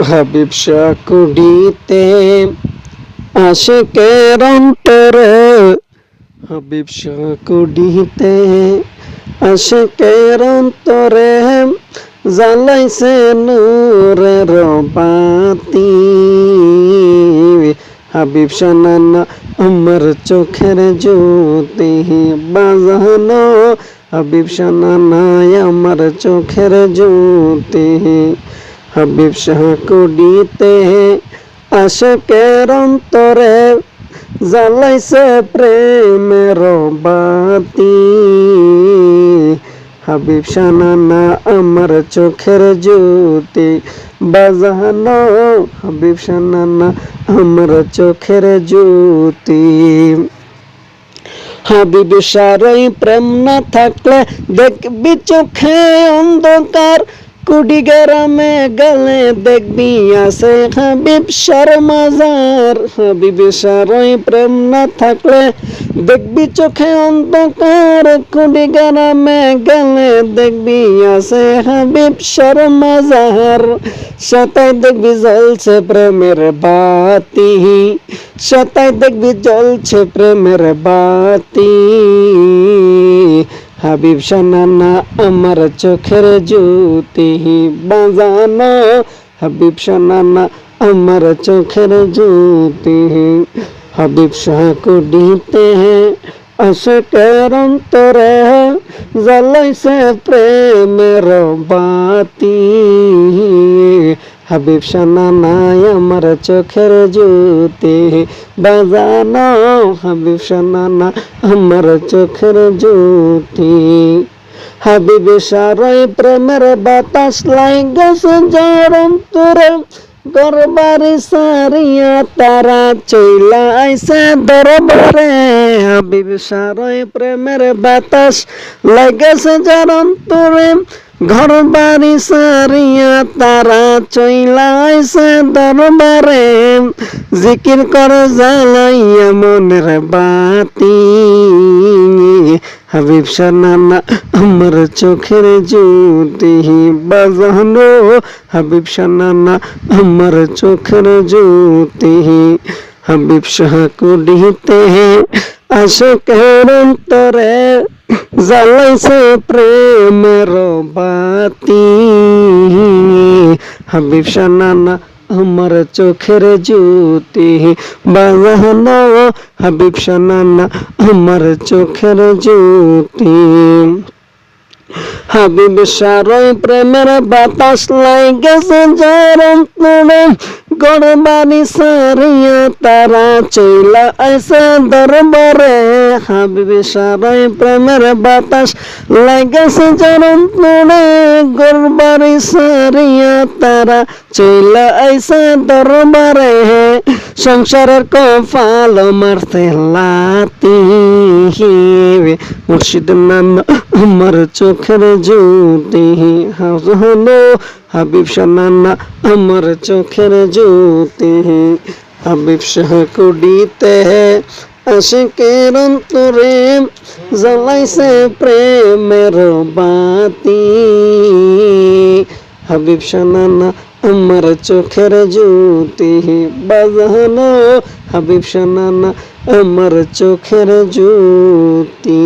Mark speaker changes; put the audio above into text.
Speaker 1: হাবিব শাহ কুড়িতে আশিকের অন্তরে, হাবিব শাহ কুড়িতে আশিকের অন্তরে জ্বালাইছে নূরের বাতি। হাবিব শাহ নানা আমার চোখের জ্যোতি বাজানো, হাবিব শাহ নানা আমার চোখের জ্যোতি। হাবিব শাহ কুড়িতে আশিকের অন্তরে জ্বালাইছে প্রেমের বাতি। হাবিব শাহ নানা আমার চোখের জ্যোতি বাজানো, হাবিব শাহ নানা আমার চোখের জ্যোতি। হাবিব শাহর প্রেম না থাকলে দেখবি চোখে অন্ধকার, কুড়ি গ্রামে গেলে দেখবি আছে হাবিব শাহর মাজার। হাবিব শাহর প্রেম না থাকলে দেখবি চোখে অন্ধকার, কুড়ি গ্রামে গেলে দেখবি আছে হাবিব শাহর মাজার। সেটাই দেখবি জ্বলছে প্রেমের বাতি, সেটাই দেখবি জ্বলছে প্রেমের বাতি। হাবিব শাহ নানা আমার চোখের জ্যোতি বাজানো, হাবিব শাহ নানা আমার চোখের জ্যোতি। হাবিব শাহ কুড়িতে আশিকের অন্তরে জ্বালাইছে প্রেমের বাতি। হাবিব শাহ নানা আমার চোখের জ্যোতি বাজানো, হাবিব শাহ নানা আমার চোখের জ্যোতি। হাবিব শাহর প্রেমের বাতাস লাইগেছে যার অন্তরে, ঘরবাড়ি সারিয়া তারা চইলা আইছে দরবারে। হাবিব শাহর প্রেমের বাতাস লাইগেছে যার অন্তরে, ঘরবাড়ি সারিয়া তারা চইলা আইছে দরবারে। জিকির করে জ্বালাইয়া মনের বাতি, হাবিব শাহ নানা আমার চোখের জ্যোতি বাজানো, হাবিব শাহ নানা আমার চোখের জ্যোতি। হাবিব শাহ কুড়িতে আশিকের অন্তরে জ্বালাইছে প্রেমের বাতি। হাবিব শাহ নানা আমার চোখের জ্যোতি বাজানো, হাবিব শাহ নানা আমার চোখের জ্যোতি। হাবিব শাহর প্রেমের বাতাস লাইগেছে যার অন্তরে, ঘরবাড়ি সারিয়া তারা চইলা আইছে দরবারে। হাবিব শাহর প্রেমের বাতাস লাইগেছে যার অন্তরে, ঘরবাড়ি সারিয়া তারা চইলা আইছে দরবারে। সংসারের কপাল মারতে লাতি, মুর্শিদ নানা আমার চোখের জ্যোতি হলো, হাবিব শাহ নানা আমার চোখের জ্যোতি। হাবিব শাহ কুড়িতে আশিকের অন্তরে জ্বালাইছে প্রেমের বাতি। হাবিব শাহ নানা আমার চোখের জ্যোতি বাজানো, হাবিব শাহ নানা আমার চোখের জ্যোতি।